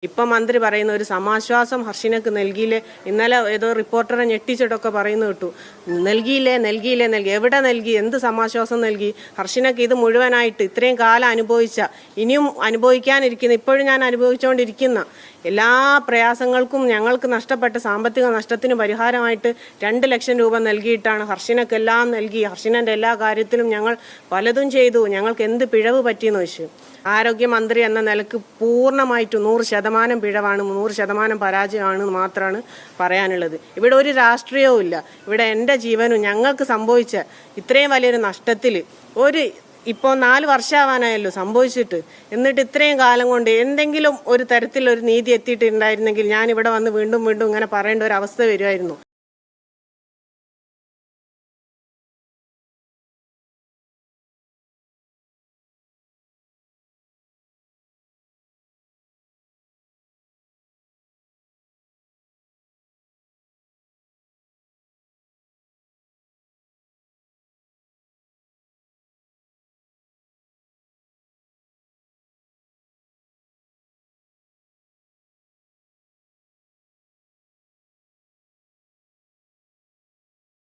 ഇപ്പം മന്ത്രി പറയുന്ന ഒരു സമാശ്വാസം ഹർഷിനക്ക് നൽകിയില്ലേ. ഇന്നലെ ഏതോ റിപ്പോർട്ടറെ ഞെട്ടിച്ചിട്ടൊക്കെ പറയുന്നു കേട്ടു. നൽകിയില്ലേ. എവിടെ നൽകി? എന്ത് സമാശ്വാസം നൽകി? ഹർഷിനക്ക് ഇത് മുഴുവനായിട്ട് ഇത്രയും കാലം അനുഭവിച്ച, ഇനിയും അനുഭവിക്കാനിരിക്കുന്ന, ഇപ്പോഴും ഞാൻ അനുഭവിച്ചുകൊണ്ടിരിക്കുന്ന എല്ലാ പ്രയാസങ്ങൾക്കും ഞങ്ങൾക്ക് നഷ്ടപ്പെട്ട സാമ്പത്തിക നഷ്ടത്തിന് പരിഹാരമായിട്ട് 2 ലക്ഷം രൂപ നൽകിയിട്ടാണ് ഹർഷിനക്കെല്ലാം നൽകി. ഹർഷിനൻ്റെ എല്ലാ കാര്യത്തിലും ഞങ്ങൾ പലതും ചെയ്തു. ഞങ്ങൾക്ക് എന്ത് പിഴവ് പറ്റിയെന്ന് വെച്ചു. ആരോഗ്യമന്ത്രി എന്ന നിലക്ക് പൂർണ്ണമായിട്ട് 100% പിഴവാണ്, 100% പരാജയമാണെന്ന് മാത്രമാണ് പറയാനുള്ളത്. ഇവിടെ ഒരു രാഷ്ട്രീയവും ഇല്ല. ഇവിടെ എൻ്റെ ജീവനും ഞങ്ങൾക്ക് സംഭവിച്ച ഇത്രയും വലിയൊരു നഷ്ടത്തിൽ ഇപ്പോൾ 4 വർഷമാവാനായല്ലോ സംഭവിച്ചിട്ട്. എന്നിട്ട് ഇത്രയും കാലം കൊണ്ട് എന്തെങ്കിലും ഒരു തരത്തിലൊരു നീതി എത്തിയിട്ടുണ്ടായിരുന്നെങ്കിൽ ഞാൻ ഇവിടെ വന്ന് വീണ്ടും ഇങ്ങനെ പറയേണ്ട ഒരു അവസ്ഥ വരുമായിരുന്നു.